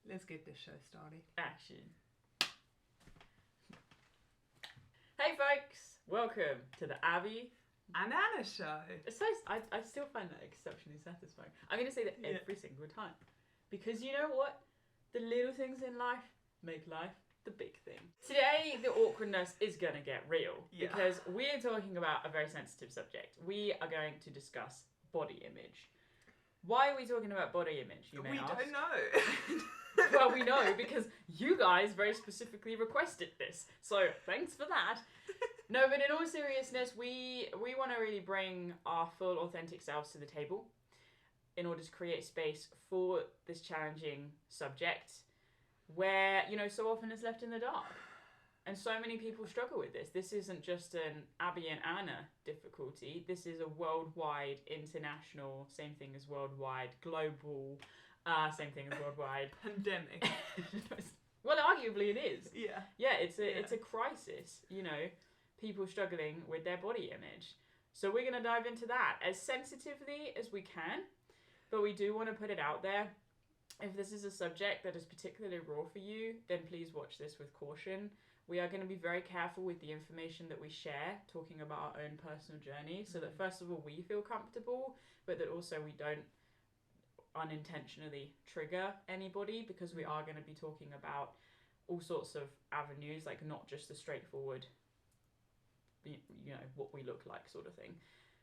Let's get this show started. Action. Hey folks, welcome to the Abbie and Anna show. It's so, I still find that exceptionally satisfying. I'm going to say that every single time. Because you know what? The little things in life make life the big thing. Today, the awkwardness is going to get real. Yeah. Because we're talking about a very sensitive subject. We are going to discuss body image. Why are we talking about body image, you may ask? We don't know. Well, we know because you guys very specifically requested this. So, thanks for that. No, but in all seriousness, we want to really bring our full, authentic selves to the table in order to create space for this challenging subject where, you know, so often it's left in the dark. And so many people struggle with this. This isn't just an Abbie and Anna difficulty. This is a worldwide, international, same thing as worldwide, global, same thing as worldwide. Pandemic. Well, arguably it is. Yeah. Yeah, it's a crisis, you know, people struggling with their body image. So we're going to dive into that as sensitively as we can, but we do want to put it out there. If this is a subject that is particularly raw for you, then please watch this with caution. We are going to be very careful with the information that we share, talking about our own personal journey, so that first of all we feel comfortable, but that also we don't unintentionally trigger anybody, because we are going to be talking about all sorts of avenues, like not just the straightforward, you know, what we look like sort of thing.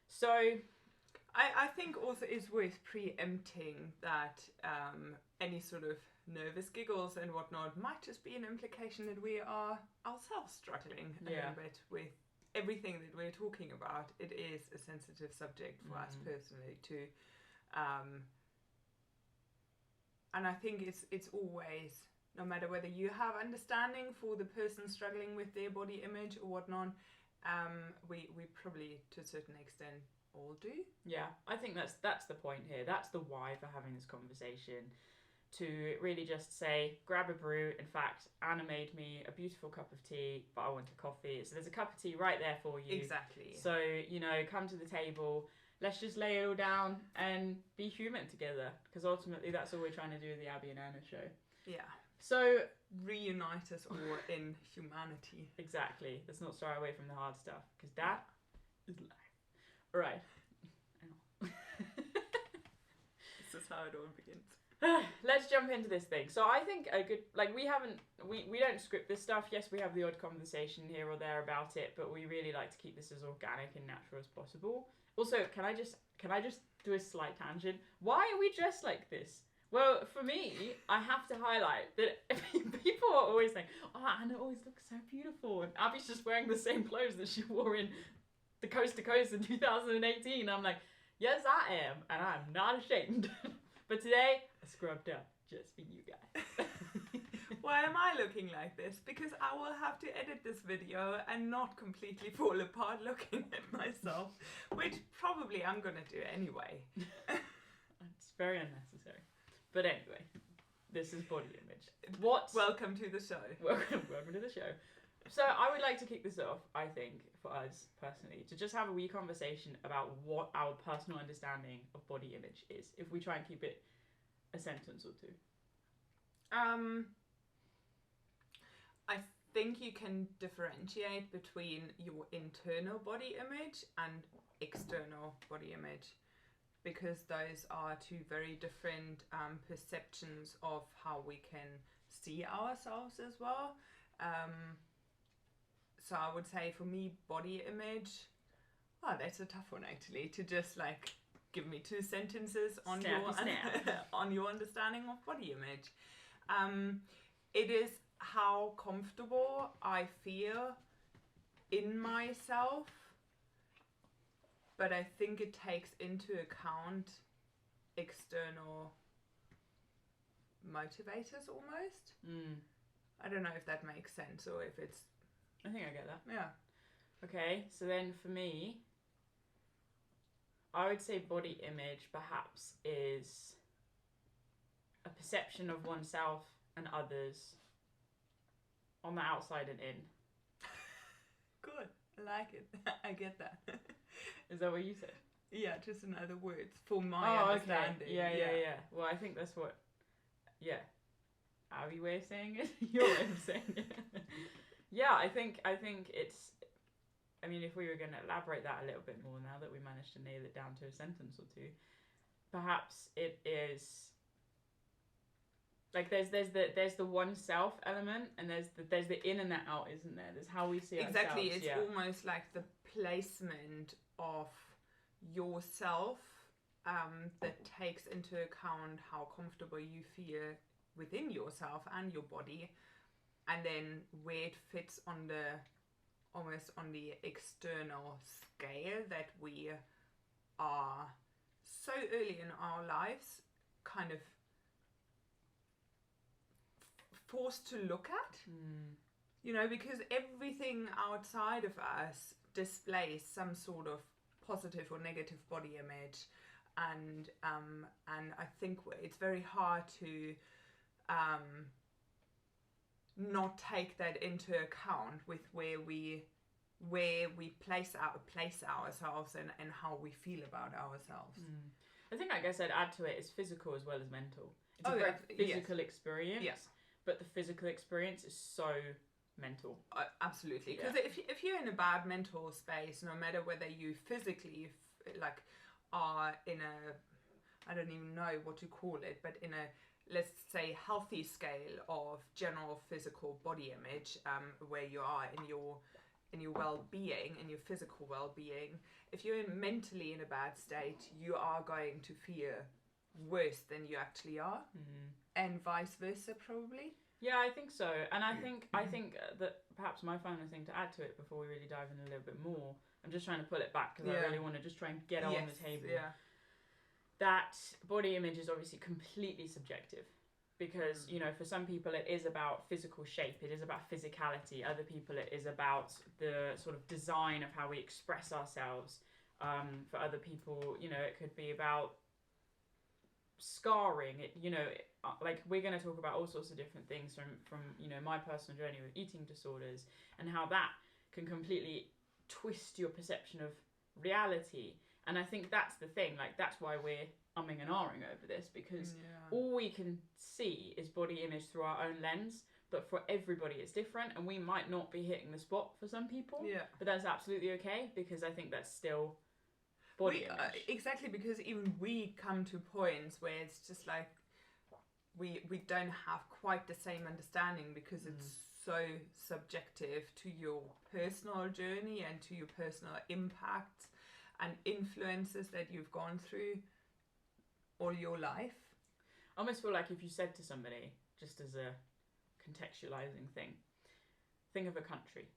So I think also it's worth preempting that any sort of nervous giggles and whatnot might just be an implication that we are ourselves struggling a little bit with everything that we're talking about. It is a sensitive subject for us personally too. And I think it's always, no matter whether you have understanding for the person struggling with their body image or whatnot, we probably to a certain extent all do. Yeah, I think that's the point here. That's the why for having this conversation. To really just say, grab a brew. In fact, Anna made me a beautiful cup of tea, but I want a coffee. So there's a cup of tea right there for you. Exactly. So, you know, come to the table. Let's just lay it all down and be human together. Because ultimately that's all we're trying to do with the Abbie and Anna show. Yeah. So reunite us all in humanity. Exactly. Let's not stray away from the hard stuff. Because that is life. All right. This is how it all begins. Let's jump into this thing. So I think a good, like, we don't script this stuff. Yes, we have the odd conversation here or there about it, but we really like to keep this as organic and natural as possible. Also, can I just do a slight tangent? Why are we dressed like this? Well, for me, I have to highlight that people are always saying, "Oh, Anna always looks so beautiful," and Abbie's just wearing the same clothes that she wore in the Coast to Coast in 2018. I'm like, yes, I am, and I'm not ashamed. But today, I scrubbed up just for you guys. Why am I looking like this? Because I will have to edit this video and not completely fall apart looking at myself, which probably I'm going to do anyway. It's very unnecessary. But anyway, this is body image. Welcome to the show. Welcome to the show. So I would like to kick this off, I think, for us personally, to just have a wee conversation about what our personal understanding of body image is, if we try and keep it a sentence or two. I think you can differentiate between your internal body image and external body image, because those are two very different perceptions of how we can see ourselves as well. So I would say for me, body image, that's a tough one actually, to just like give me two sentences on on your understanding of body image. It is how comfortable I feel in myself, but I think it takes into account external motivators almost. I don't know if that makes sense or if it's... I think I get that. Yeah. Okay, so then for me, I would say body image perhaps is a perception of oneself and others on the outside and in. Good. I like it. I get that. Is that what you said? Yeah, just in other words, for my understanding. Okay. Yeah. Well, I think that's what... Yeah. Abbie way of saying it, your way of saying it. Yeah, I think it's. I mean, if we were going to elaborate that a little bit more now that we managed to nail it down to a sentence or two, perhaps it is. Like there's the oneself element, and there's the in and the out, isn't there? There's how we see exactly. ourselves. It's almost like the placement of yourself that takes into account how comfortable you feel within yourself and your body, and then where it fits on the almost on the external scale that we are so early in our lives kind of forced to look at, you know, because everything outside of us displays some sort of positive or negative body image, and I think it's very hard to not take that into account with where we place ourselves and how we feel about ourselves. I guess I'd add to it is physical as well as mental. It's a very physical experience. Yes. But the physical experience is so mental. Absolutely. Because if you're in a bad mental space, no matter whether you physically are in a, I don't even know what to call it, but in a, let's say, healthy scale of general physical body image, where you are in your well-being, in your physical well-being, if you're mentally in a bad state, you are going to feel worse than you actually are. And vice versa, probably. Yeah, I think so. And I think that perhaps my final thing to add to it before we really dive in a little bit more, I'm just trying to pull it back because I really want to just try and get on the table. Yeah. That body image is obviously completely subjective because, you know, for some people it is about physical shape, it is about physicality. Other people it is about the sort of design of how we express ourselves. For other people, you know, it could be about scarring. Like we're going to talk about all sorts of different things from you know, my personal journey with eating disorders and how that can completely twist your perception of reality. And I think that's the thing, like that's why we're umming and ahhing over this, because all we can see is body image through our own lens, but for everybody it's different, and we might not be hitting the spot for some people, but that's absolutely okay, because I think that's still body image. Exactly, because even we come to points where it's just like we don't have quite the same understanding, because it's so subjective to your personal journey and to your personal impacts and influences that you've gone through all your life. I almost feel like if you said to somebody, just as a contextualizing thing, think of a country.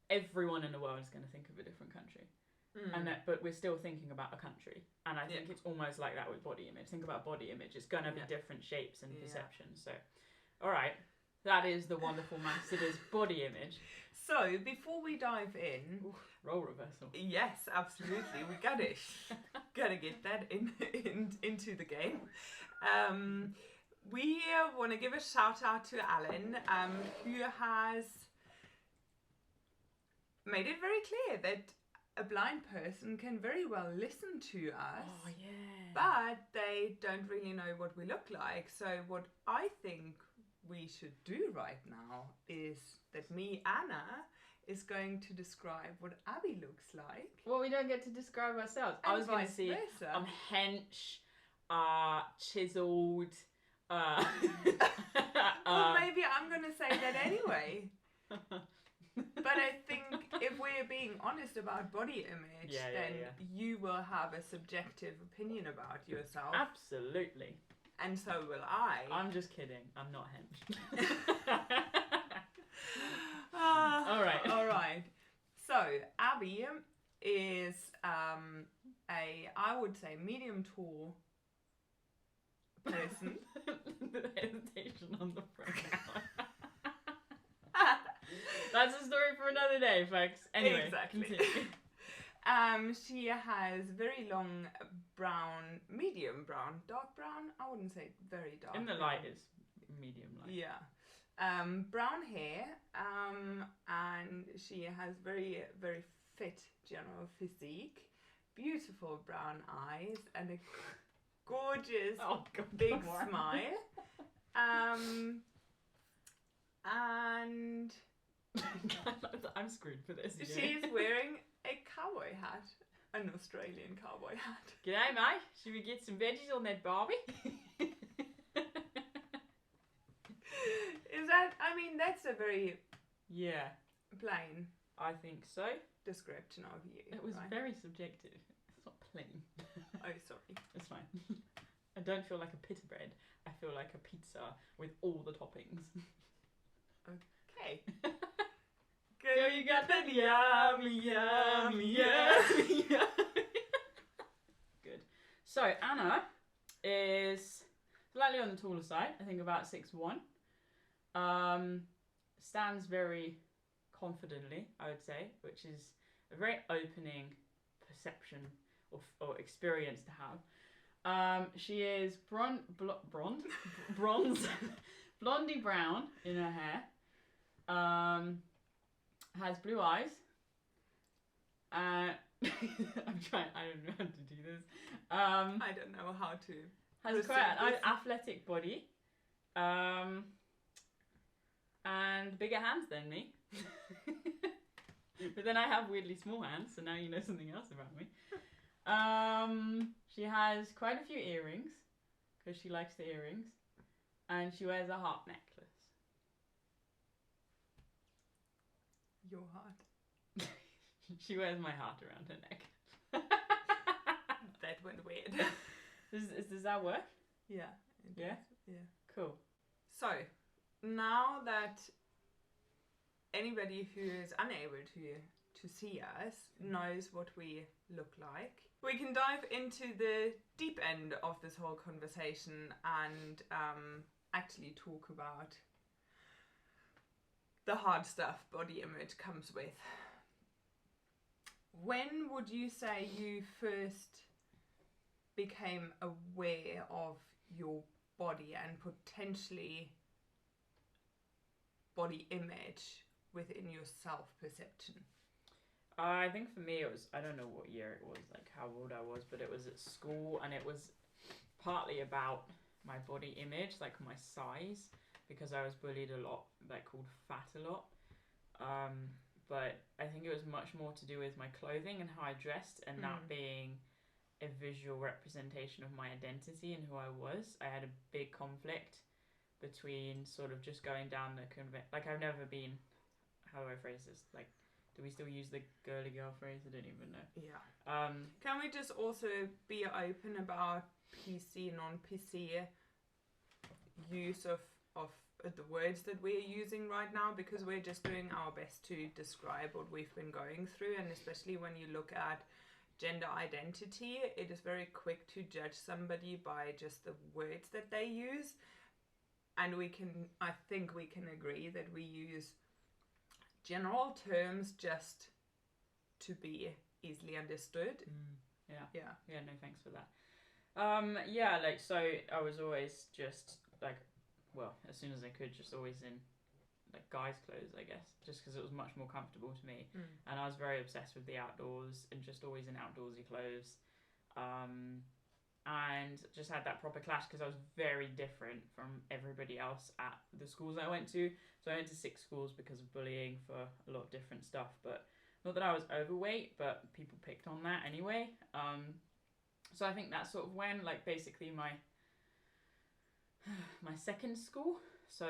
Everyone in the world is going to think of a different country. But we're still thinking about a country, and I think it's almost like that with body image. Think about body image; it's gonna be different shapes and perceptions. So, all right, that is the wonderful maths. It is body image. So before we dive in, role reversal. Yes, absolutely. We gotta get that into the game. We want to give a shout out to Alan, who has made it very clear that a blind person can very well listen to us, but they don't really know what we look like. So what I think we should do right now is that Anna, is going to describe what Abbie looks like. Well, we don't get to describe ourselves. I was going to say I'm hench, chiseled. Well, maybe I'm going to say that anyway. But I think if we're being honest about body image, you will have a subjective opinion about yourself. Absolutely. And so will I. I'm just kidding. I'm not hench. All right. So, Abbie is I would say medium tall person. The hesitation on the pronoun. That's a story for another day, folks. Anyway, exactly. Continue. She has very long brown, medium brown, dark brown. I wouldn't say very dark. In the light is medium light. Yeah. Brown hair. And she has very, very fit general physique. Beautiful brown eyes and a gorgeous big smile. And I'm screwed for this. She's wearing a cowboy hat. An Australian cowboy hat. G'day, mate. Should we get some veggies on that barbie? Is that, I mean, that's a very plain I think so. description of you. It was right? very subjective. It's not plain. Oh, sorry. It's fine. I don't feel like a pita bread. I feel like a pizza with all the toppings. Okay. Girl, you got that yummy, yummy, yummy, yummy. Good. So, Anna is slightly on the taller side. I think about 6'1". Stands very confidently, I would say, which is a very opening perception or experience to have. She is bronze, blondie brown in her hair. Has blue eyes. I'm trying. I don't know how to do this. I don't know how to. Has quite an athletic body. And bigger hands than me. But then I have weirdly small hands, so now you know something else about me. She has quite a few earrings, because she likes the earrings. And she wears a heart necklace. Your heart. She wears my heart around her neck. That went weird. Does that work? Yeah. Yeah? Yeah. Cool. So, now that anybody who is unable to see us knows what we look like, we can dive into the deep end of this whole conversation and actually talk about the hard stuff body image comes with. When would you say you first became aware of your body and potentially body image within your self-perception? I think for me it was, I don't know what year it was, like how old I was, but it was at school, and it was partly about my body image, like my size, because I was bullied a lot, like called fat a lot. But I think it was much more to do with my clothing and how I dressed, and that being a visual representation of my identity and who I was. I had a big conflict between sort of just going down the like I've never been, how do I phrase this? Like, do we still use the girly girl phrase? I don't even know. Yeah. Can we just also be open about PC, non-PC use of the words that we're using right now, because we're just doing our best to describe what we've been going through, and especially when you look at gender identity, it is very quick to judge somebody by just the words that they use, and I think we can agree that we use general terms just to be easily understood. Yeah, no thanks for that. Like, so I was always just like, well, as soon as I could, just always in like guys' clothes, I guess, just because it was much more comfortable to me. And I was very obsessed with the outdoors and just always in outdoorsy clothes. And just had that proper clash because I was very different from everybody else at the schools I went to. So I went to 6 schools because of bullying for a lot of different stuff, but not that I was overweight, but people picked on that anyway. So I think that's sort of when, like, basically my second school, so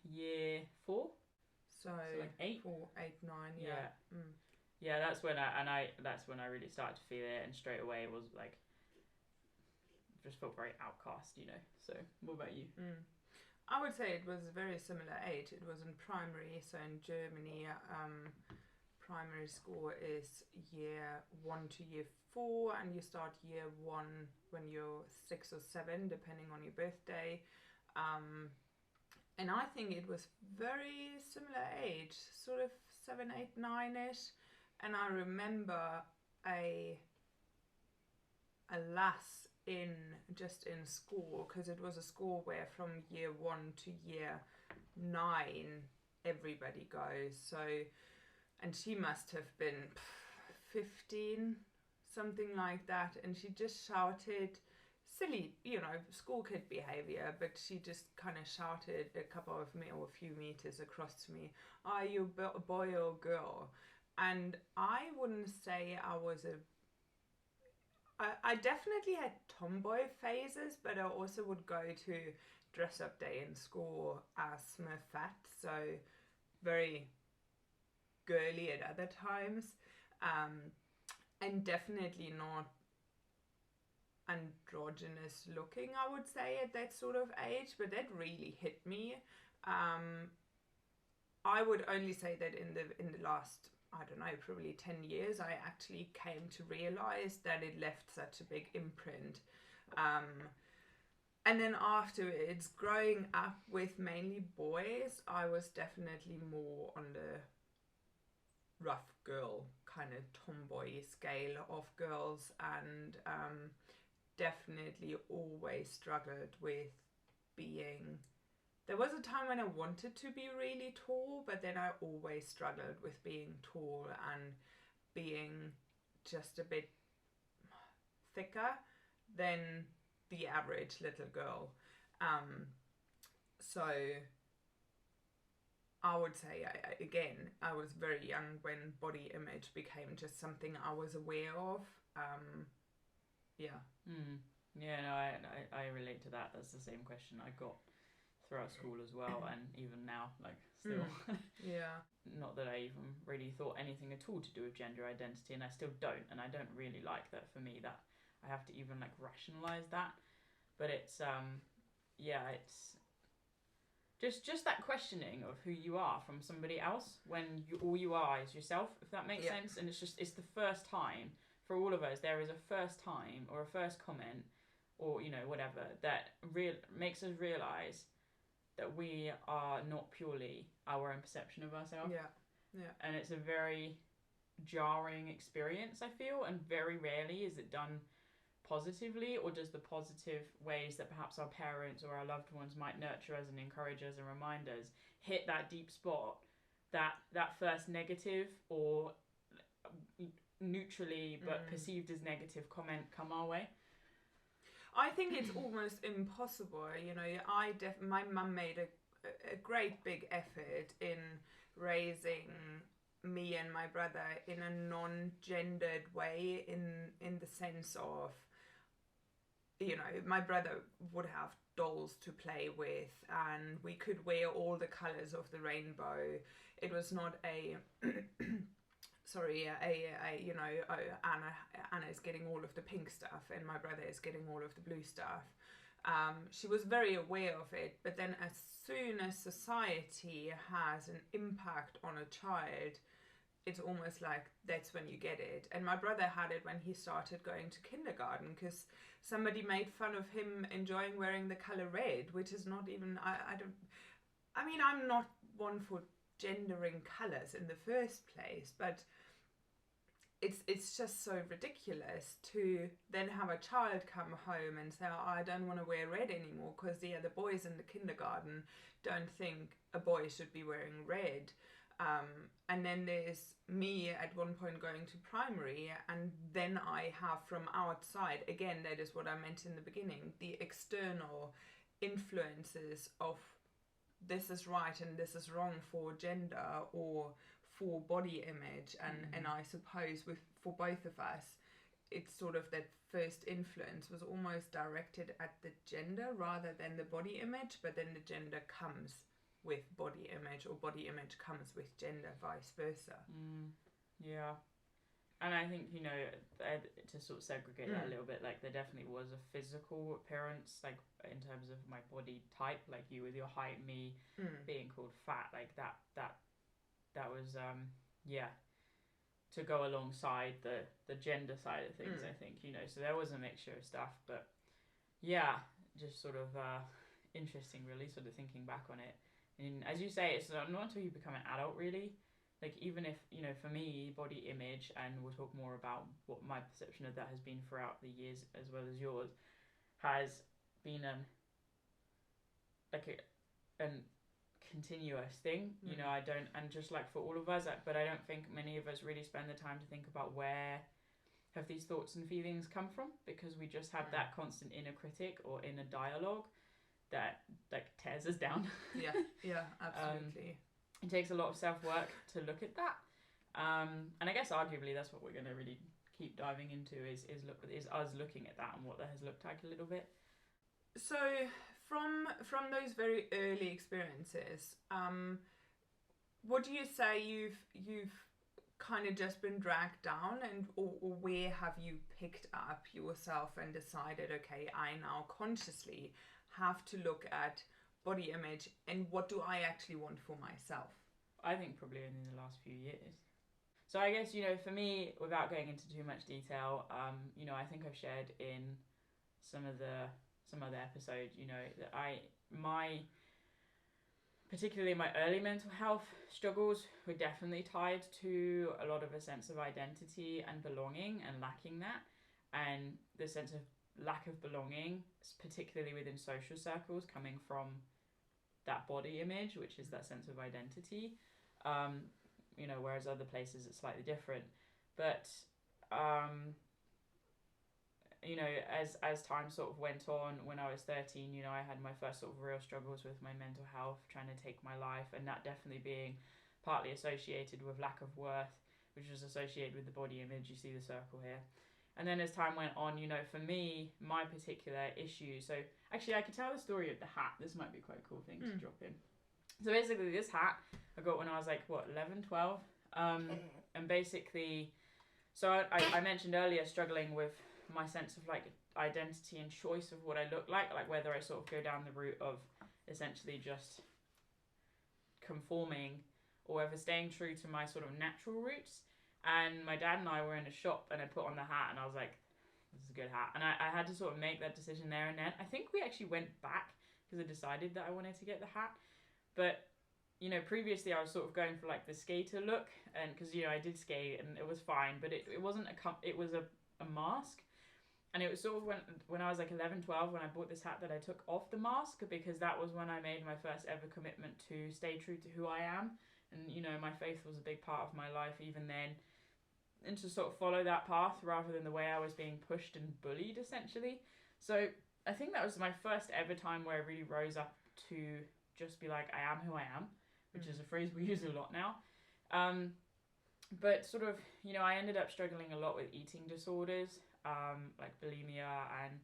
year 4, so like 8, 4, 8, 9, yeah. That's when I really started to feel it, and straight away it was like, just felt very outcast, you know. So what about you? I would say it was a very similar age. It was in primary, so in Germany, primary school is year 1 to year 4, and you start year 1 when you're 6 or 7, depending on your birthday. And I think it was very similar age, sort of 7, 8, 9-ish. And I remember a lass in school, because it was a school where from year 1 to year 9 everybody goes. So, and she must have been 15, something like that, and she just shouted silly, school kid behavior, but she just kind of shouted a couple of or a few meters across to me, "Are you a boy or girl?" And I wouldn't say I was I definitely had tomboy phases, but I also would go to dress up day in school as Smurf fat, so very girly at other times, and definitely not androgynous looking, I would say, at that sort of age, but that really hit me. I would only say that in the last, I don't know, probably 10 years, I actually came to realize that it left such a big imprint. And then afterwards, growing up with mainly boys, I was definitely more on the rough girl kind of tomboy scale of girls, and definitely always struggled with being... There was a time when I wanted to be really tall, but then I always struggled with being tall and being just a bit thicker than the average little girl. So I would say, I was very young when body image became just something I was aware of. Yeah. Yeah, no, I relate to that. That's the same question I got throughout school as well, and even now, like, still. Yeah. Not that I even really thought anything at all to do with gender identity, and I still don't, and I don't really like that for me, that I have to even, like, rationalize that. But it's, it's just that questioning of who you are from somebody else when all you are is yourself, if that makes sense. And it's the first time for all of us. There is a first time or a first comment or whatever that makes us realize that we are not purely our own perception of ourselves. And it's a very jarring experience, I feel, and very rarely is it done positively, or does the positive ways that perhaps our parents or our loved ones might nurture us and encourage us and remind us hit that deep spot, that first negative or neutrally but perceived as negative comment come our way. I think it's almost impossible. My mum made a great big effort in raising me and my brother in a non-gendered way, in the sense of, my brother would have dolls to play with, and we could wear all the colors of the rainbow. It was not Anna is getting all of the pink stuff and my brother is getting all of the blue stuff. She was very aware of it, but then as soon as society has an impact on a child, it's almost like that's when you get it. And my brother had it when he started going to kindergarten, because somebody made fun of him enjoying wearing the color red, which is not even, I'm not one for gendering colors in the first place, but it's just so ridiculous to then have a child come home and say, "Oh, I don't want to wear red anymore because the boys in the kindergarten don't think a boy should be wearing red." And then there's me at one point going to primary, and then I have from outside, again, that is what I meant in the beginning, the external influences of this is right and this is wrong for gender or for body image, and I suppose for both of us, it's sort of that first influence was almost directed at the gender rather than the body image, but then the gender comes with body image, or body image comes with gender, vice versa. Yeah. And I think, to sort of segregate that a little bit, like, there definitely was a physical appearance, like, in terms of my body type, like you with your height, me being called fat, like that was, to go alongside the gender side of things, I think, so there was a mixture of stuff, but yeah, just sort of interesting, really, sort of thinking back on it. And as you say, it's not until you become an adult, really. Like, even if, for me, body image, and we'll talk more about what my perception of that has been throughout the years as well as yours, has been a continuous thing. I don't, and just like for all of us, but I don't think many of us really spend the time to think about where have these thoughts and feelings come from, because we just have that constant inner critic or inner dialogue that like tears us down. yeah, absolutely. It takes a lot of self-work to look at that, and I guess arguably that's what we're going to really keep diving into is us looking at that and what that has looked like a little bit. So from those very early experiences, what do you say you've kind of just been dragged down, and or where have you picked up yourself and decided, okay, I now consciously have to look at body image and what do I actually want for myself? I think probably only in the last few years. So I guess, you know, for me, without going into too much detail, you know, I think I've shared in some other episodes, you know, that particularly my early mental health struggles were definitely tied to a lot of a sense of identity and belonging and lacking that, and the sense of lack of belonging, particularly within social circles, coming from that body image, which is that sense of identity. You know, whereas other places it's slightly different. But you know, as time sort of went on, when I was 13, you know, I had my first sort of real struggles with my mental health, trying to take my life, and that definitely being partly associated with lack of worth, which was associated with the body image. You see the circle here. And then as time went on, you know, for me, my particular issue, so actually I could tell the story of the hat. This might be quite a cool thing to drop in. So basically this hat I got when I was like, 11, 12? And basically, so I mentioned earlier struggling with my sense of like identity and choice of what I look like whether I sort of go down the route of essentially just conforming or whether staying true to my sort of natural roots. And my dad and I were in a shop and I put on the hat and I was like, this is a good hat. And I had to sort of make that decision there and then. I think we actually went back because I decided that I wanted to get the hat. But, you know, previously I was sort of going for like the skater look, and because, you know, I did skate and it was fine, but it wasn't it was a mask. And it was sort of when I was like 11, 12, when I bought this hat, that I took off the mask, because that was when I made my first ever commitment to stay true to who I am. And, you know, my faith was a big part of my life even then. And to sort of follow that path rather than the way I was being pushed and bullied, essentially. So I think that was my first ever time where I really rose up to just be like, I am who I am, which is a phrase we use a lot now. But sort of, you know, I ended up struggling a lot with eating disorders, like bulimia and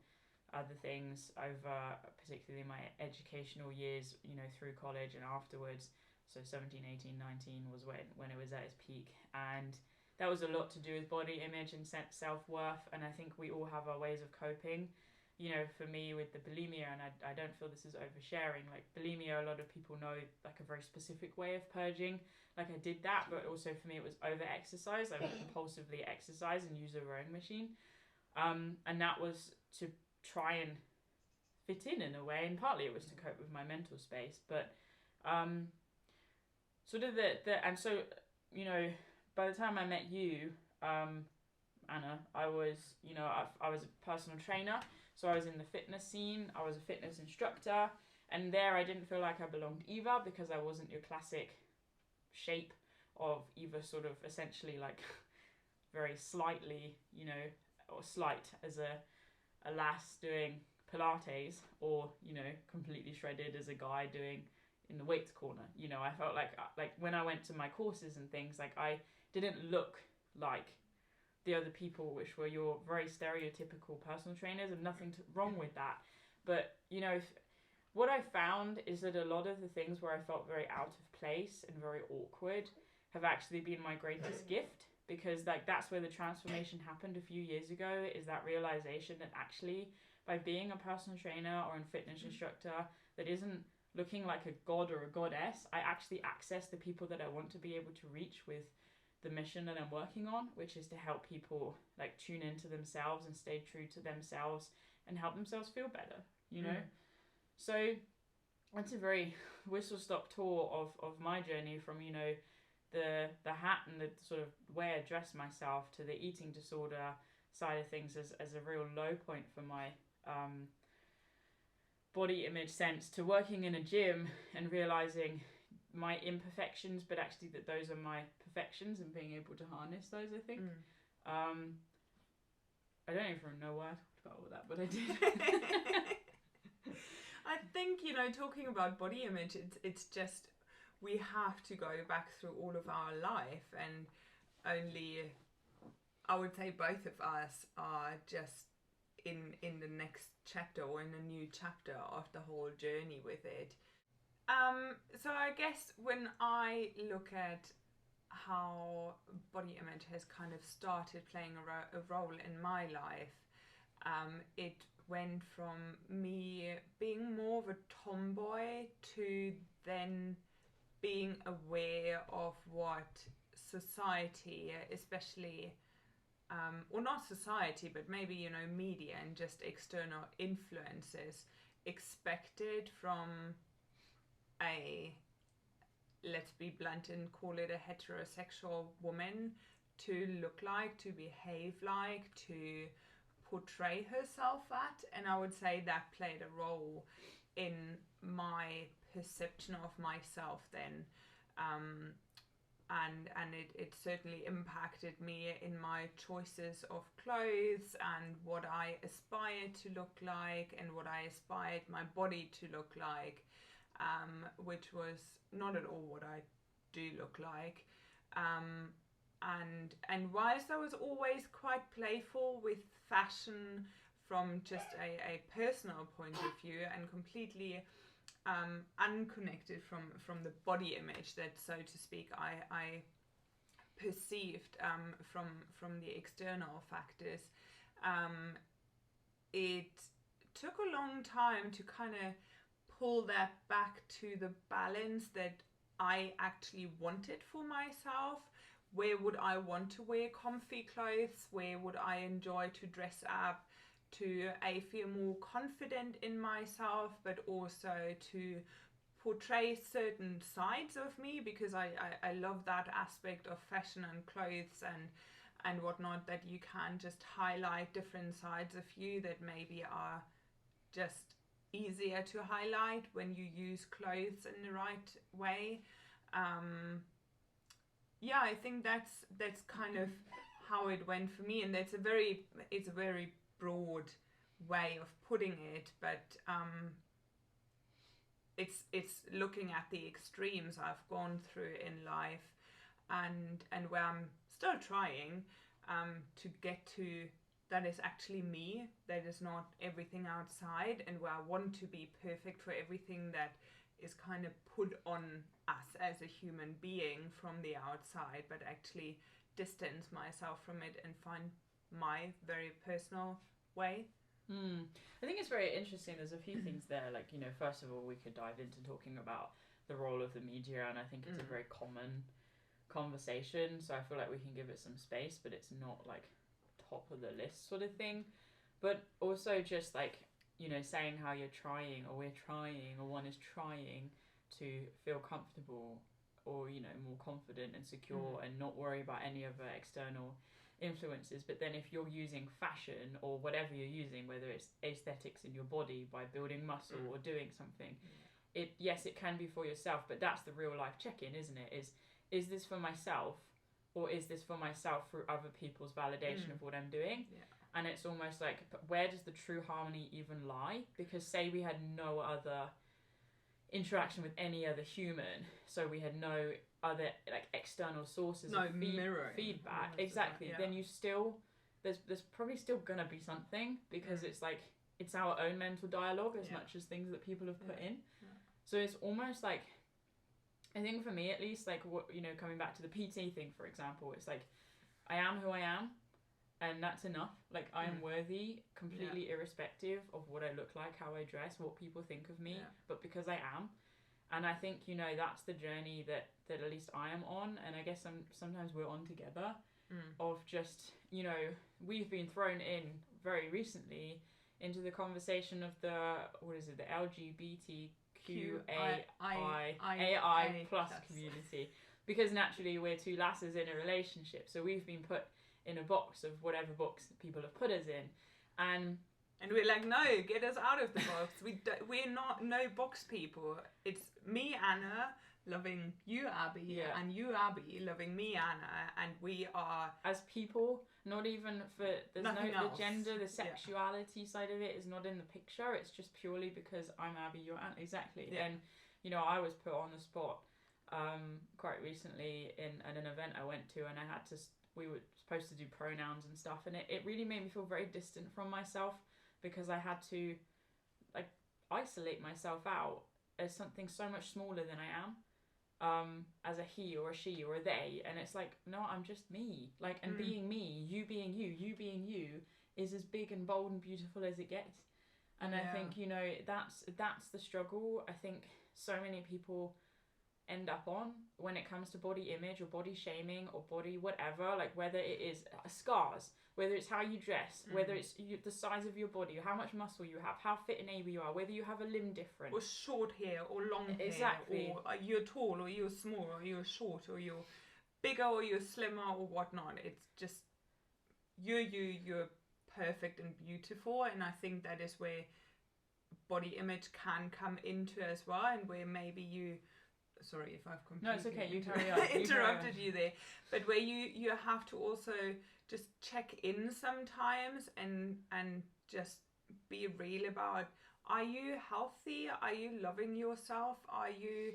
other things over particularly my educational years, you know, through college and afterwards. So 17, 18, 19 was when it was at its peak. And that was a lot to do with body image and self-worth. And I think we all have our ways of coping. You know, for me with the bulimia, and I don't feel this is oversharing, like bulimia, a lot of people know like a very specific way of purging. Like I did that, but also for me it was over-exercise. I would compulsively exercise and use a rowing machine. And that was to try and fit in a way, and partly it was to cope with my mental space. But sort of and so, you know, by the time I met you, Anna, I was, you know, I was a personal trainer, so I was in the fitness scene. I was a fitness instructor, and there I didn't feel like I belonged either, because I wasn't your classic shape of either sort of essentially like very slightly, you know, or slight as a lass doing Pilates, or, you know, completely shredded as a guy doing in the weights corner. You know, I felt like when I went to my courses and things, like I didn't look like the other people, which were your very stereotypical personal trainers, and nothing wrong with that. But, you know, what I found is that a lot of the things where I felt very out of place and very awkward have actually been my greatest gift, because like that's where the transformation happened a few years ago, is that realization that actually by being a personal trainer or a fitness instructor that isn't looking like a god or a goddess, I actually access the people that I want to be able to reach with the mission that I'm working on, which is to help people like tune into themselves and stay true to themselves and help themselves feel better, you know? So that's a very whistle-stop tour of my journey from, you know, the hat and the sort of way I dress myself to the eating disorder side of things as a real low point for my body image sense, to working in a gym and realizing my imperfections, but actually that those are my perfections, and being able to harness those, I think. I don't even know why I talked about all that, but I did. I think, you know, talking about body image, it's just, we have to go back through all of our life, and only, I would say both of us are just in the next chapter, or in a new chapter of the whole journey with it. So I guess when I look at how body image has kind of started playing a role in my life, it went from me being more of a tomboy to then being aware of what society, especially, or not society, but maybe, you know, media and just external influences expected from a, let's be blunt and call it a heterosexual woman to look like, to behave like, to portray herself at. And I would say that played a role in my perception of myself then, and it certainly impacted me in my choices of clothes and what I aspired to look like and what I aspired my body to look like, which was not at all what I do look like. And whilst I was always quite playful with fashion from just a personal point of view, and completely unconnected from the body image that, so to speak, I perceived from the external factors, it took a long time to kind of pull that back to the balance that I actually wanted for myself. Where would I want to wear comfy clothes? Where would I enjoy to dress up to feel more confident in myself, but also to portray certain sides of me, because I love that aspect of fashion and clothes and whatnot, that you can just highlight different sides of you that maybe are just easier to highlight when you use clothes in the right way. Yeah, I think that's kind of how it went for me, and it's a very broad way of putting it, but it's looking at the extremes I've gone through in life, and where I'm still trying to get to, that is actually me, that is not everything outside, and where I want to be perfect for everything that is kind of put on us as a human being from the outside, but actually distance myself from it and find my very personal way. I think it's very interesting. There's a few things there, like, you know, first of all, we could dive into talking about the role of the media, and I think it's a very common conversation, so I feel like we can give it some space, but it's not like top of the list sort of thing. But also just like, you know, saying how you're trying, or we're trying, or one is trying to feel comfortable, or, you know, more confident and secure, and not worry about any other external influences. But then if you're using fashion or whatever you're using, whether it's aesthetics in your body by building muscle or doing something, it can be for yourself, but that's the real life check-in, isn't it? Is this for myself, or is this for myself through other people's validation of what I'm doing? And it's almost like, where does the true harmony even lie? Because say we had no other interaction with any other human, so we had no other like external sources of feedback, exactly, then you still, there's probably still gonna be something, because it's like, it's our own mental dialogue as much as things that people have put in. So it's almost like, I think for me at least, like, what, you know, coming back to the PT thing, for example, it's like, I am who I am, and that's enough. Like, I am worthy, completely irrespective of what I look like, how I dress, what people think of me, but because I am. And I think, you know, that's the journey that at least I am on, and I guess sometimes we're on together, of just, you know, we've been thrown in very recently into the conversation of the LGBTQAI plus community, because naturally we're two lasses in a relationship, so we've been put in a box of whatever box people have put us in, and we're like, no, get us out of the box. We're not no box people. It's me, Anna, loving you, Abbie, Yeah. and you, Abbie, loving me, Anna, and we are as people, not even for there's nothing no else. the gender, the sexuality side of it is not in the picture. It's just purely because I'm Abbie, you're Anna. Exactly. Yeah. And you know, I was put on the spot quite recently at an event I went to, and I had to. We were supposed to do pronouns and stuff, and it really made me feel very distant from myself because I had to like isolate myself out as something so much smaller than I am. As a he or a she or a they, and it's like, no, I'm just me, like, and being me, you being you being you is as big and bold and beautiful as it gets. And I think, you know, that's the struggle I think so many people end up on when it comes to body image or body shaming or body whatever, like whether it is scars, whether it's how you dress, whether it's the size of your body, how much muscle you have, how fit and able you are, whether you have a limb different, or short hair or long exactly. hair, or you're tall or you're small or you're short or you're bigger or you're slimmer or whatnot. It's just you're perfect and beautiful, and I think that is where body image can come into as well, and where maybe you, sorry if I've completely No, it's okay, you carry on. interrupted you there, but where you have to also just check in sometimes and just be real about, are you healthy? Are you loving yourself? Are you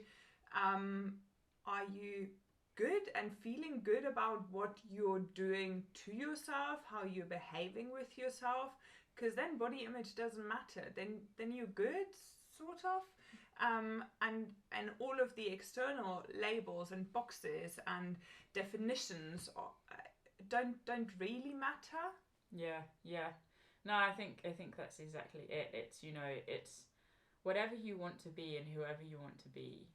good and feeling good about what you're doing to yourself, how you're behaving with yourself? Because then body image doesn't matter. Then you're good, sort of. And all of the external labels and boxes and definitions don't really matter. Yeah. No, I think that's exactly it. It's, you know, it's whatever you want to be and whoever you want to be.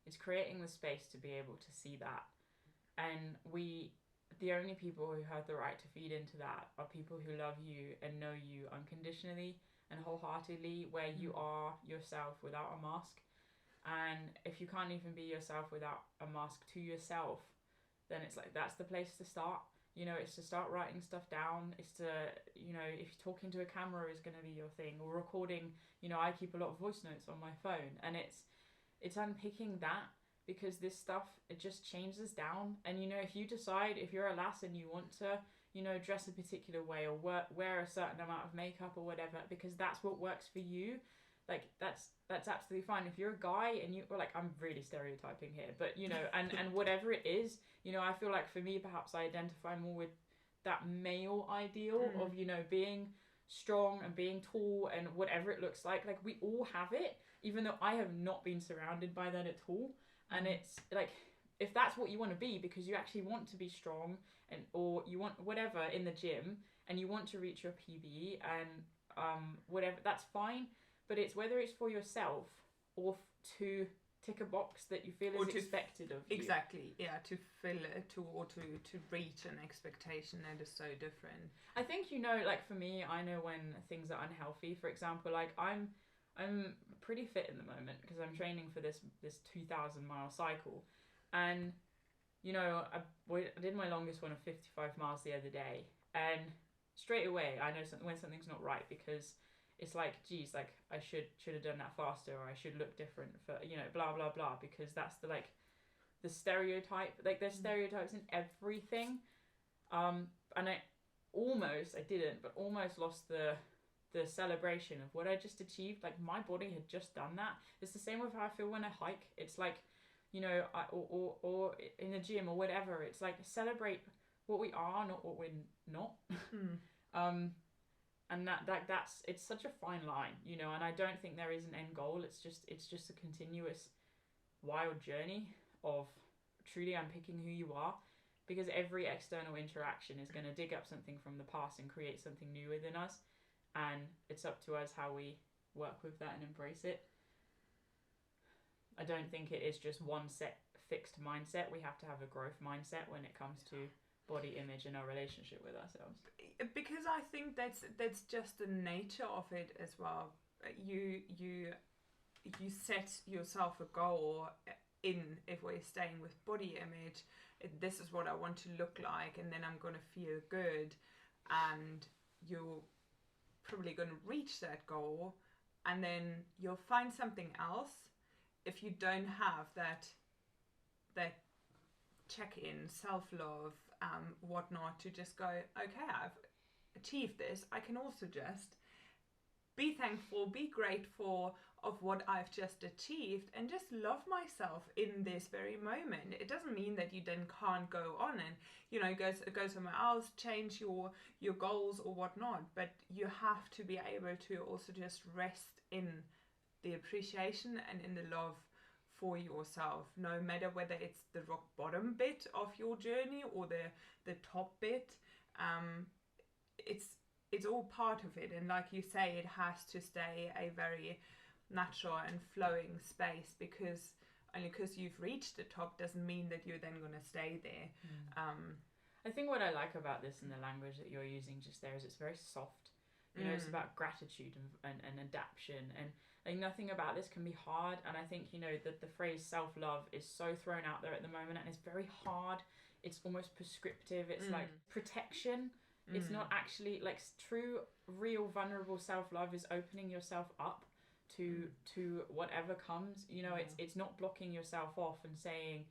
It's creating the space to be able to see that. And the only people who have the right to feed into that are people who love you and know you unconditionally and wholeheartedly, where you are yourself without a mask. And if you can't even be yourself without a mask to yourself, then it's like, that's the place to start. You know, it's to start writing stuff down. It's to, you know, if talking to a camera is going to be your thing, or recording, you know, I keep a lot of voice notes on my phone, and it's unpicking that, because this stuff, it just changes down. And, you know, if you decide, if you're a lass and you want to, you know, dress a particular way or wear a certain amount of makeup or whatever, because that's what works for you, like, that's absolutely fine. If you're a guy and you, or like, I'm really stereotyping here, but, you know, and whatever it is, you know, I feel like for me, perhaps I identify more with that male ideal of, you know, being strong and being tall and whatever it looks like we all have it, even though I have not been surrounded by that at all. And it's like, if that's what you want to be, because you actually want to be strong, and or you want whatever in the gym, and you want to reach your PB and whatever, that's fine. But it's whether it's for yourself or to tick a box that you feel is expected of you. Exactly, yeah, to fill it, to reach an expectation that is so different. I think, you know, like for me, I know when things are unhealthy. For example, like I'm pretty fit in the moment because I'm training for this 2,000-mile cycle, and you know, I did my longest one of 55 miles the other day, and straight away I know when something's not right, because it's like, geez, like I should have done that faster, or I should look different for, you know, blah blah blah, because that's the stereotype. Like, there's stereotypes in everything, and I almost lost the celebration of what I just achieved. Like, my body had just done that. It's the same with how I feel when I hike. It's like, you know, or in the gym or whatever. It's like, celebrate what we are, not what we're not. And that's it's such a fine line, you know. And I don't think there is an end goal. It's just a continuous wild journey of truly unpicking who you are, because every external interaction is going to dig up something from the past and create something new within us. And it's up to us how we work with that and embrace it. I don't think it is just one set fixed mindset. We have to have a growth mindset when it comes to body image and our relationship with ourselves. Because I think that's just the nature of it as well. You set yourself a goal if we're staying with body image, this is what I want to look like, and then I'm going to feel good, and you're probably going to reach that goal, and then you'll find something else if you don't have that that check-in, self-love, whatnot, to just go, okay, I've achieved this. I can also just be thankful, be grateful of what I've just achieved, and just love myself in this very moment. It doesn't mean that you then can't go on and, you know, go somewhere else, change your goals or whatnot, but you have to be able to also just rest in the appreciation and in the love for yourself, no matter whether it's the rock bottom bit of your journey or the top bit. It's all part of it, and like you say, it has to stay a very natural and flowing space, because only because you've reached the top doesn't mean that you're then going to stay there. I think what I like about this and the language that you're using just there is it's very soft. You know, it's about gratitude and adaptation, and like nothing about this can be hard. And I think, you know, that the phrase self-love is so thrown out there at the moment, and it's very hard. It's almost prescriptive. It's like protection. It's not actually like true, real, vulnerable self-love is opening yourself up to whatever comes. You know, it's not blocking yourself off and saying,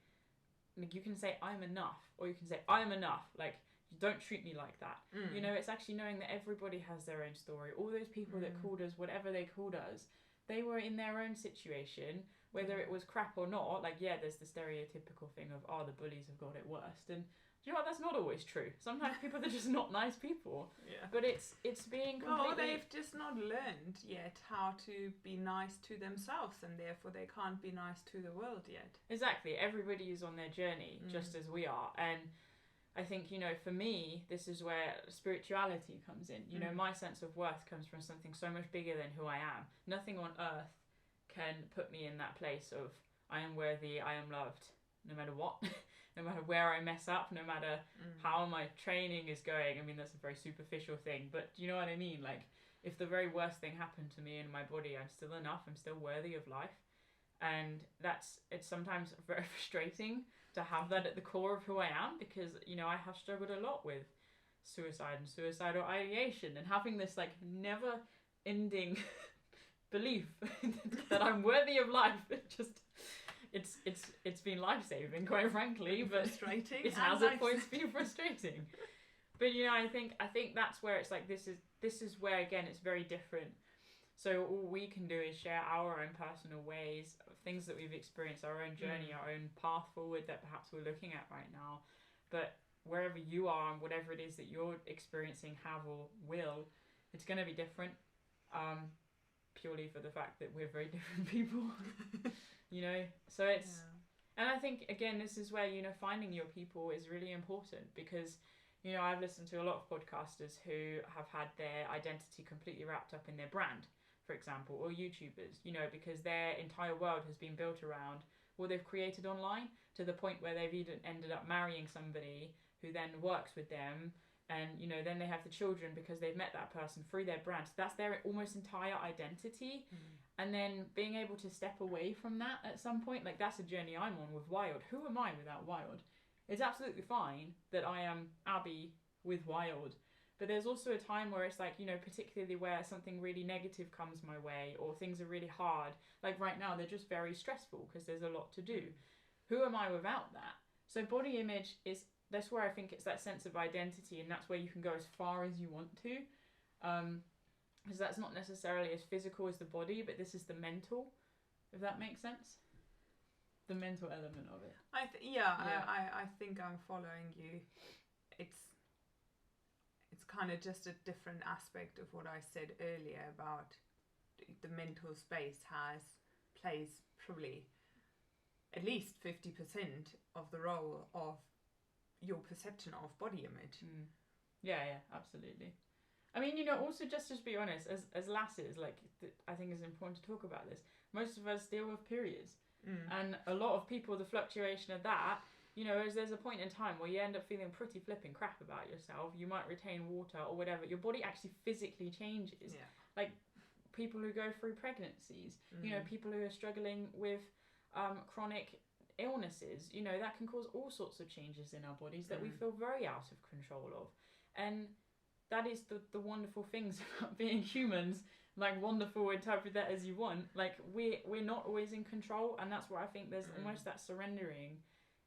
like, you can say I'm enough, or you can say I'm enough. Like, don't treat me like that. You know, it's actually knowing that everybody has their own story. All those people that called us whatever they called us, they were in their own situation, whether it was crap or not. Like, yeah, there's the stereotypical thing of, oh, the bullies have got it worse, and you know what, that's not always true. Sometimes people are just not nice people. Yeah. But it's being completely... Well, they've just not learned yet how to be nice to themselves, and therefore they can't be nice to the world yet. Exactly. Everybody is on their journey, just as we are. And I think, you know, for me, this is where spirituality comes in. You know, my sense of worth comes from something so much bigger than who I am. Nothing on earth can put me in that place of, I am worthy, I am loved, no matter what. No matter where I mess up, no matter how my training is going. I mean, that's a very superficial thing, but do you know what I mean? Like, if the very worst thing happened to me in my body, I'm still enough, I'm still worthy of life. And it's sometimes very frustrating to have that at the core of who I am, because, you know, I have struggled a lot with suicide and suicidal ideation, and having this, like, never ending belief that I'm worthy of life. It's been life-saving, quite frankly, but frustrating. It has at points been frustrating. But, you know, I think that's where it's like, this is where, again, it's very different. So all we can do is share our own personal ways, things that we've experienced, our own journey, our own path forward that perhaps we're looking at right now. But wherever you are and whatever it is that you're experiencing, have or will, it's going to be different, purely for the fact that we're very different people. You know, so it's, and I think, again, this is where, you know, finding your people is really important, because, you know, I've listened to a lot of podcasters who have had their identity completely wrapped up in their brand, for example, or YouTubers, you know, because their entire world has been built around what they've created online, to the point where they've even ended up marrying somebody who then works with them, and, you know, then they have the children because they've met that person through their brand. So that's their almost entire identity. And then being able to step away from that at some point, like, that's a journey I'm on with Wild. Who am I without Wild? It's absolutely fine that I am Abbie with Wild, but there's also a time where it's like, you know, particularly where something really negative comes my way, or things are really hard. Like right now, they're just very stressful because there's a lot to do. Who am I without that? So body image that's where I think it's that sense of identity, and that's where you can go as far as you want to. Because that's not necessarily as physical as the body, but this is the mental, if that makes sense. The mental element of it. I think I'm following you. It's kind of just a different aspect of what I said earlier about the mental space plays probably at least 50% of the role of your perception of body image. Yeah, absolutely. I mean, you know, also just to be honest, as lasses, like, I think it's important to talk about this. Most of us deal with periods. And a lot of people, the fluctuation of that, you know, there's a point in time where you end up feeling pretty flipping crap about yourself. You might retain water or whatever. Your body actually physically changes. Yeah. Like people who go through pregnancies, you know, people who are struggling with chronic illnesses, you know, that can cause all sorts of changes in our bodies that we feel very out of control of. And that is the wonderful things about being humans. Like, wonderful, interpret that as you want. Like, we're not always in control, and that's where I think there's almost that surrendering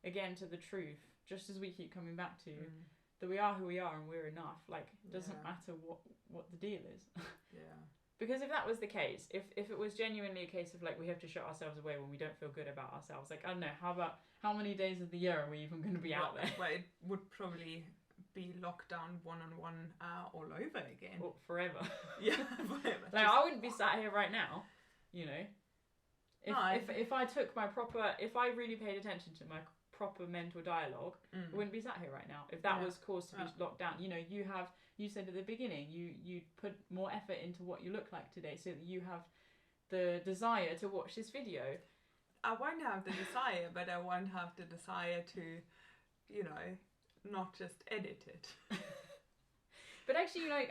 again to the truth, just as we keep coming back to, that we are who we are and we're enough. Like, it doesn't matter what the deal is. Yeah. Because if that was the case, if it was genuinely a case of like we have to shut ourselves away when we don't feel good about ourselves, like I don't know, how many days of the year are we even going to be out there? Well, it would probably be lockdown one-on-one all over again. Or forever. Yeah, forever. Like I wouldn't be sat here right now, you know. If I took my proper, if I really paid attention to my proper mental dialogue, I wouldn't be sat here right now. If that was caused to be locked down, you know, you said at the beginning, you put more effort into what you look like today so that you have the desire to watch this video. I won't have the desire, but I won't have the desire to, you know, not just edit it. But actually, you know,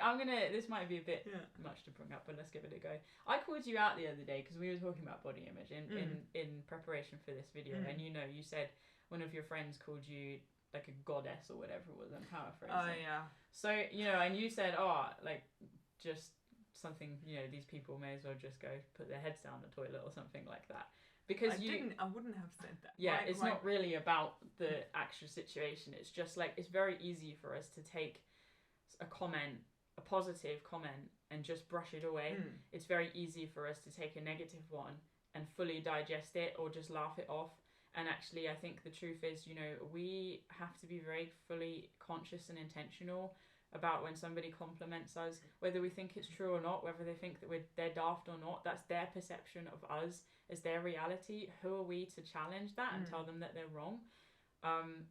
this might be a bit much to bring up, but let's give it a go. I called you out the other day because we were talking about body image in preparation for this video, and you know, you said one of your friends called you like a goddess or whatever it was. I'm paraphrasing. Oh yeah. So, you know, and you said, like just something, you know, these people may as well just go put their heads down the toilet or something like that. Because I wouldn't have said that. Yeah, it's not really about the actual situation. It's just like, it's very easy for us to take a comment, a positive comment, and just brush it away. It's very easy for us to take a negative one and fully digest it or just laugh it off. And actually, I think the truth is, you know, we have to be very fully conscious and intentional about when somebody compliments us, whether we think it's true or not, whether they think that they're daft or not. That's their perception of us as their reality. Who are we to challenge that and tell them that they're wrong?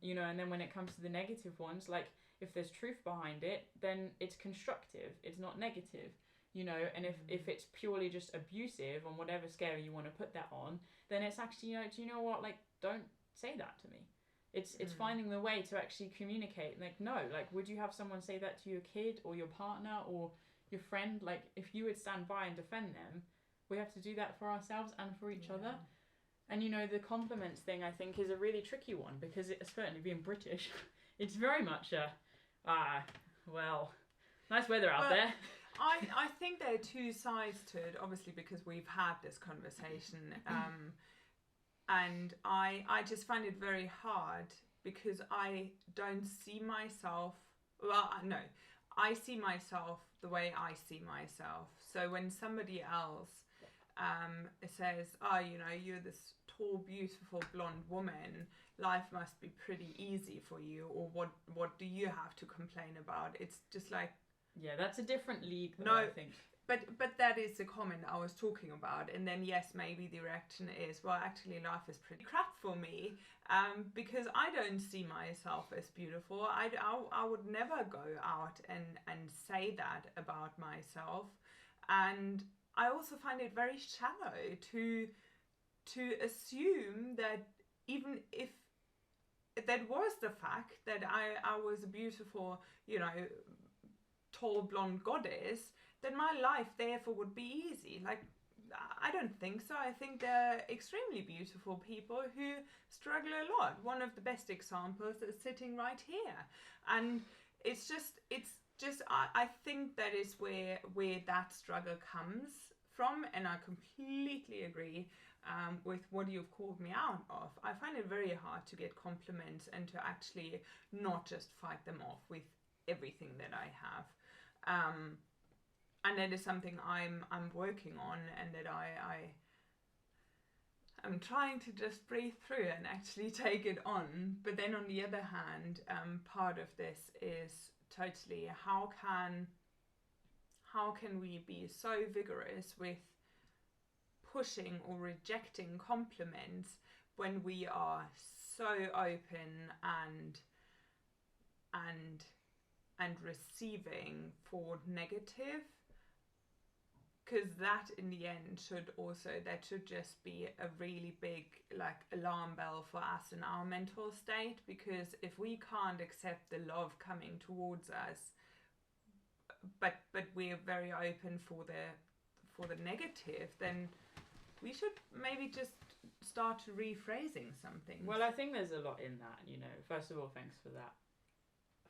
You know, and then when it comes to the negative ones, like if there's truth behind it, then it's constructive. It's not negative. You know, and if it's purely just abusive on whatever scale you want to put that on, then it's actually, you know, do you know what? Like, don't say that to me. It's finding the way to actually communicate. Like, no, like, would you have someone say that to your kid or your partner or your friend? Like, if you would stand by and defend them, we have to do that for ourselves and for each other. And, you know, the compliments thing, I think, is a really tricky one because it's certainly being British. It's very much well, nice weather out there. I think there are two sides to it, obviously, because we've had this conversation. And I just find it very hard because I don't see myself, well, no, I see myself the way I see myself. So when somebody else says, oh, you know, you're this tall, beautiful, blonde woman, life must be pretty easy for you, or what do you have to complain about? It's just like... Yeah, that's a different league, though, I think. But that is the comment I was talking about. And then, yes, maybe the reaction is, well, actually, life is pretty crap for me because I don't see myself as beautiful. I would never go out and say that about myself. And I also find it very shallow to assume that even if that was the fact that I was a beautiful, you know, tall blonde goddess, then my life therefore would be easy. Like, I don't think so. I think they're extremely beautiful people who struggle a lot. One of the best examples is sitting right here. And it's just I think that is where that struggle comes from, and I completely agree with what you've called me out of. I find it very hard to get compliments and to actually not just fight them off with everything that I have. And that is something I'm working on, and that I'm trying to just breathe through and actually take it on. But then on the other hand, part of this is totally how can we be so vigorous with pushing or rejecting compliments when we are so open and receiving for negative, because that in the end should just be a really big like alarm bell for us in our mental state, because if we can't accept the love coming towards us, but we're very open for the negative, then we should maybe just start rephrasing something. Well, I think there's a lot in that, you know. First of all, thanks for that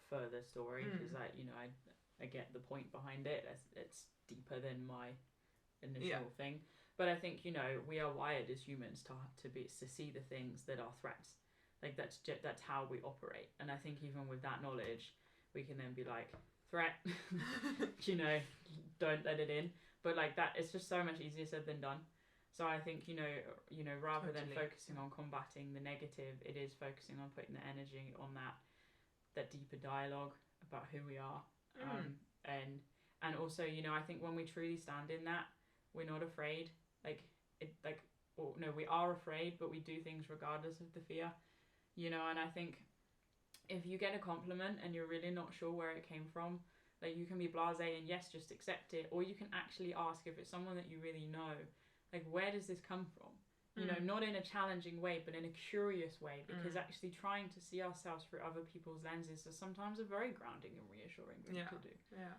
further story, because I get the point behind it. It's deeper than my initial thing, but I think, you know, we are wired as humans to see the things that are threats Like that's how we operate. And I think even with that knowledge, we can then be like, threat, you know, don't let it in. But like that, it's just so much easier said than done. So I think, you know, rather than focusing on combating the negative, it is focusing on putting the energy on that deeper dialogue about who we are. And also, you know, I think when we truly stand in that, we're not afraid. We are afraid, but we do things regardless of the fear, you know. And I think if you get a compliment and you're really not sure where it came from, like you can be blasé and yes, just accept it, or you can actually ask if it's someone that you really know, like where does this come from? You know, not in a challenging way, but in a curious way, because actually trying to see ourselves through other people's lenses is sometimes a very grounding and reassuring thing to do. Yeah.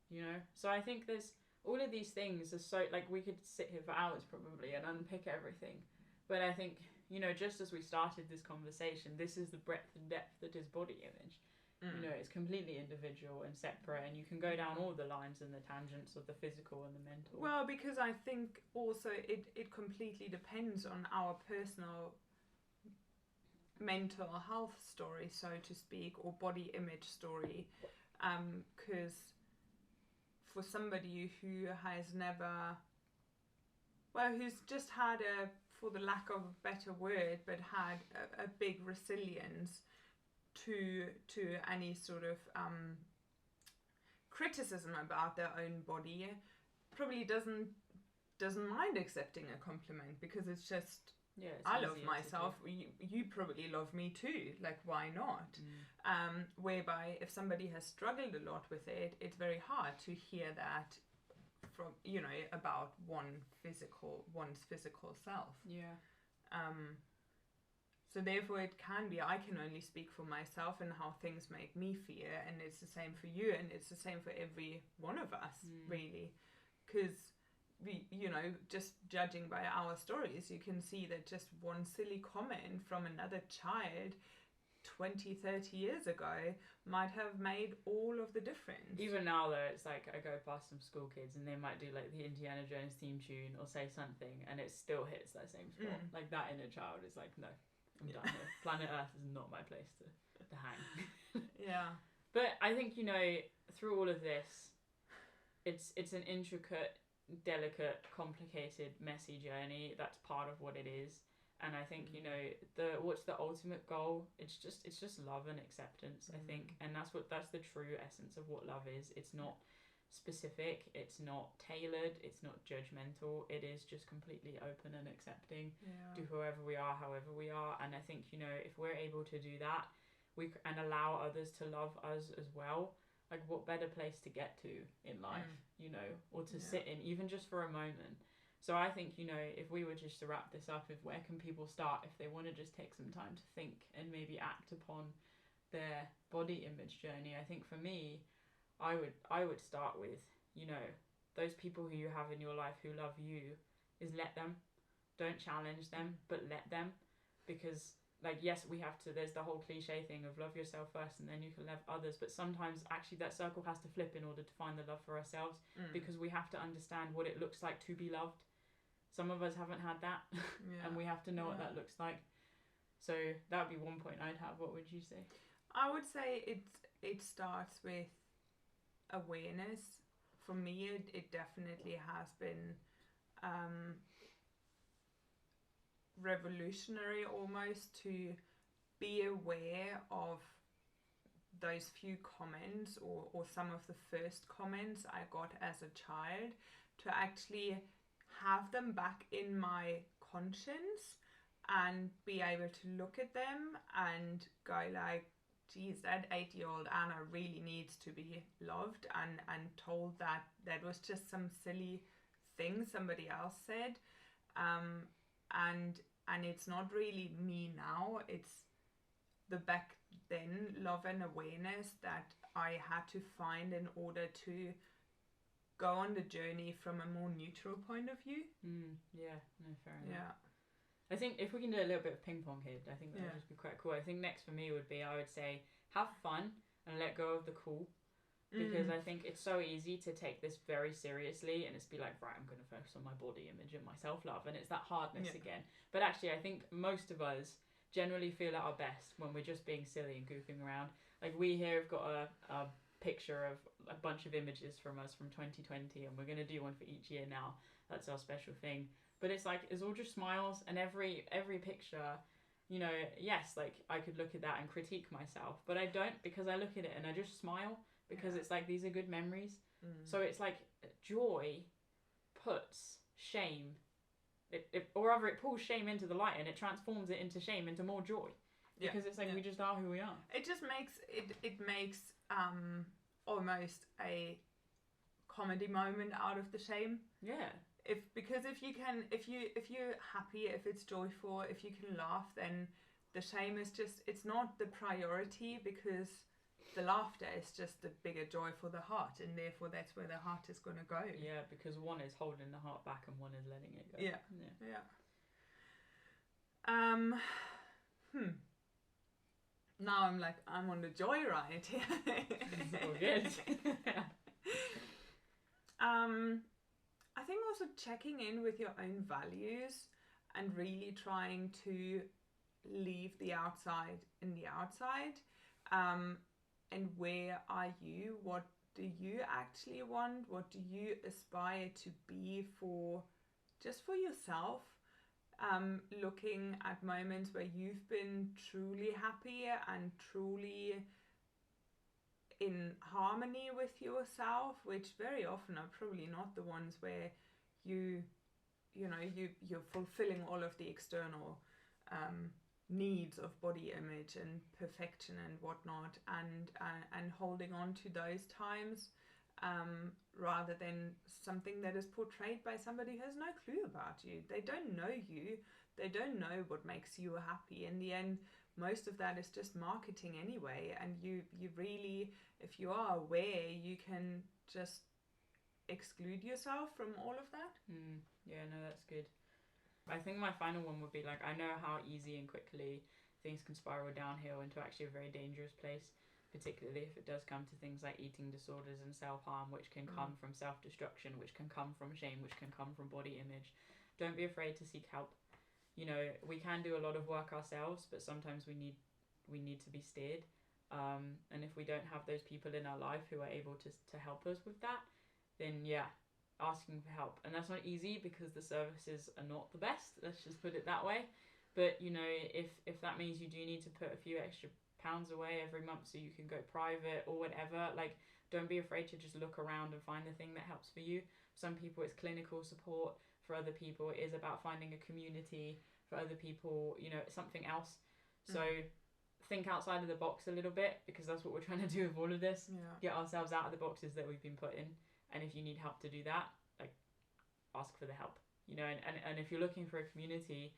You know, so I think there's all of these things are so, like, we could sit here for hours probably and unpick everything. But I think, you know, just as we started this conversation, this is the breadth and depth that is body image. You know, it's completely individual and separate, and you can go down all the lines and the tangents of the physical and the mental. Well, because I think also it completely depends on our personal mental health story, so to speak, or body image story. Because for somebody who has never, well, who's just had for the lack of a better word, but had a big resilience to any sort of criticism about their own body, probably doesn't mind accepting a compliment, because it's just, I love myself, you probably love me too, like why not? Whereby if somebody has struggled a lot with it, it's very hard to hear that from, you know, about one's physical self. So therefore it can be, I can only speak for myself and how things make me feel, and it's the same for you, and it's the same for every one of us, really. Because we, you know, just judging by our stories, you can see that just one silly comment from another child 20, 30 years ago might have made all of the difference. Even now though, it's like I go past some school kids and they might do like the Indiana Jones theme tune or say something, and it still hits that same spot. Like that inner child is like, no, I'm done here. Planet Earth is not my place to hang. But I think, you know, through all of this, it's an intricate, delicate, complicated, messy journey. That's part of what it is. And I think, you know, what's the ultimate goal? It's just love and acceptance, I think. And that's the true essence of what love is. It's not specific, it's not tailored, it's not judgmental, it is just completely open and accepting to whoever we are, however we are. And I think, you know, if we're able to do that, and allow others to love us as well, like what better place to get to in life, you know, or to sit in, even just for a moment. So I think, you know, if we were just to wrap this up, where can people start if they want to just take some time to think and maybe act upon their body image journey? I think for me, I would start with, you know, those people who you have in your life who love you, is let them. Don't challenge them, but let them. Because, like, yes, there's the whole cliche thing of love yourself first and then you can love others. But sometimes actually that circle has to flip in order to find the love for ourselves, because we have to understand what it looks like to be loved. Some of us haven't had that, and we have to know what that looks like. So that would be one point I'd have. What would you say? I would say it starts with awareness. For me, it definitely has been revolutionary almost to be aware of those few comments or some of the first comments I got as a child, to actually have them back in my conscience and be able to look at them and go like, geez, that 8-year-old Anna really needs to be loved and told that was just some silly thing somebody else said. And it's not really me now, it's the back then love and awareness that I had to find in order to go on the journey from a more neutral point of view. Fair enough. I think if we can do a little bit of ping pong here, I think that would just be quite cool. I think next for me would be, I would say, have fun and let go of the cool. Because I think it's so easy to take this very seriously and it's be like, right, I'm going to focus on my body image and my self-love, and it's that hardness again. But actually, I think most of us generally feel at our best when we're just being silly and goofing around. Like we here have got a picture of a bunch of images from us from 2020, and we're going to do one for each year now. That's our special thing. But it's like, it's all just smiles, and every picture, you know, yes, like I could look at that and critique myself, but I don't, because I look at it and I just smile, because it's like, these are good memories. So it's like joy puts shame, or rather it pulls shame into the light and it transforms it into shame into more joy, because it's like we just are who we are. It just makes it makes almost a comedy moment out of the shame. Yeah. Because if you're happy, if it's joyful, if you can laugh, then the shame is just, it's not the priority, because the laughter is just the bigger joy for the heart, and therefore that's where the heart is going to go. Yeah, because one is holding the heart back and one is letting it go. Yeah. Now I'm on the joy ride here. It's all good. I think also checking in with your own values and really trying to leave the outside in the outside. And where are you? What do you actually want? What do you aspire to be for, just for yourself? Looking at moments where you've been truly happy and truly in harmony with yourself, which very often are probably not the ones where you're fulfilling all of the external needs of body image and perfection and whatnot, and holding on to those times, rather than something that is portrayed by somebody who has no clue about you. They don't know you. They don't know what makes you happy. In the end, most of that is just marketing anyway, and you really, if you are aware, you can just exclude yourself from all of that. Yeah, no, that's good. I think my final one would be like, I know how easy and quickly things can spiral downhill into actually a very dangerous place, particularly if it does come to things like eating disorders and self-harm, which can come from self-destruction, which can come from shame, which can come from body image. Don't be afraid to seek help. You know, we can do a lot of work ourselves, but sometimes we need to be steered. And if we don't have those people in our life who are able to help us with that, then asking for help. And that's not easy, because the services are not the best, let's just put it that way. But you know, if that means you do need to put a few extra pounds away every month so you can go private or whatever, like, don't be afraid to just look around and find the thing that helps for you. Some people it's clinical support, for other people it is about finding a community, for other people, you know, something else. So think outside of the box a little bit, because that's what we're trying to do with all of this. Get ourselves out of the boxes that we've been put in. And if you need help to do that, like, ask for the help, you know, and if you're looking for a community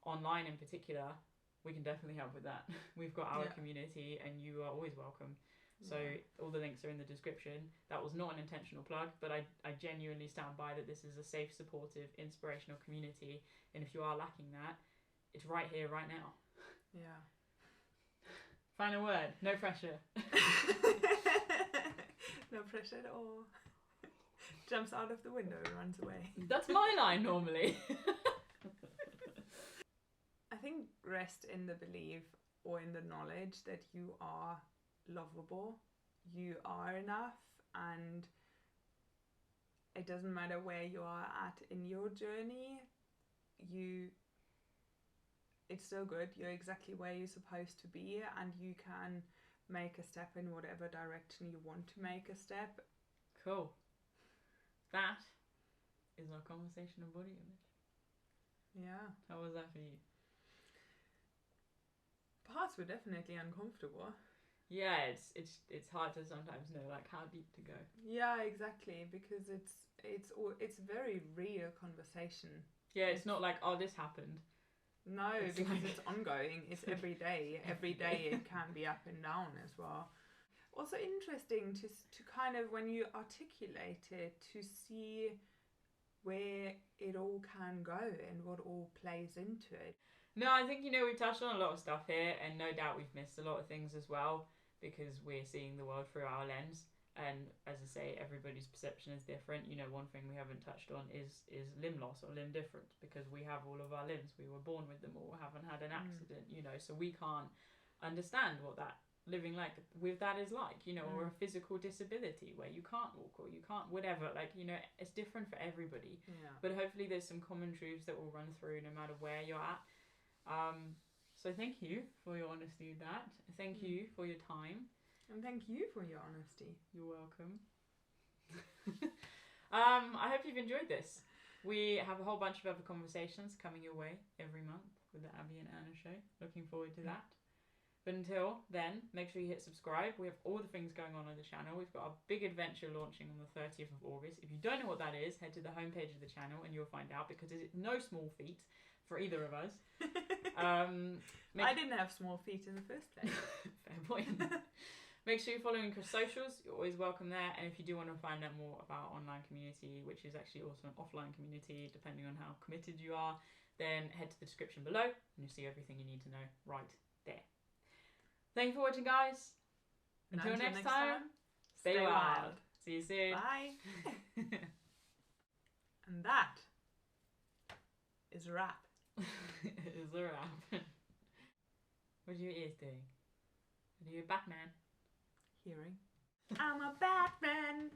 online in particular, we can definitely help with that. We've got our community, and you are always welcome. So all the links are in the description. That was not an intentional plug, but I genuinely stand by that this is a safe, supportive, inspirational community. And if you are lacking that, it's right here, right now. Yeah. Final word. No pressure. No pressure at all. Jumps out of the window and runs away. That's my line normally. I think rest in the belief or in the knowledge that you are lovable, you are enough, and it doesn't matter where you are at in your journey, it's still good. You're exactly where you're supposed to be, and you can make a step in whatever direction you want to make a step. Cool. That is our conversation on body image. Yeah. How was that for you? Parts were definitely uncomfortable. Yeah, it's hard to sometimes know like how deep to go. Yeah, exactly, because it's a very real conversation. Yeah, it's not like, oh, this happened. No, because it's ongoing. It's every day. Every day it can be up and down as well. Also interesting to kind of, when you articulate it, to see where it all can go and what all plays into it. No, I think, you know, we've touched on a lot of stuff here, and no doubt we've missed a lot of things as well, because we're seeing the world through our lens. And as I say, everybody's perception is different. You know, one thing we haven't touched on is limb loss or limb difference, because we have all of our limbs. We were born with them or haven't had an accident, you know, so we can't understand what that living like with that is like, you know, or a physical disability where you can't walk or you can't whatever, like, you know, it's different for everybody. But hopefully there's some common truths that will run through no matter where you're at. So thank you for your honesty with that. Thank you for your time. And thank you for your honesty. You're welcome. I hope you've enjoyed this. We have a whole bunch of other conversations coming your way every month with the Abbie and Anna show. Looking forward to that. But until then, make sure you hit subscribe. We have all the things going on the channel. We've got a big adventure launching on the 30th of August. If you don't know what that is, head to the homepage of the channel and you'll find out, because it's no small feat for either of us. I didn't have small feet in the first place. Fair point. Make sure you're following Chris' socials. You're always welcome there. And if you do want to find out more about our online community, which is actually also an offline community, depending on how committed you are, then head to the description below and you'll see everything you need to know right there. Thank you for watching, guys. Until next time, stay wild. See you soon. Bye. And that is a wrap. It is a wrap. What are your ears doing? Are you a Batman? Hearing. I'm a Batman.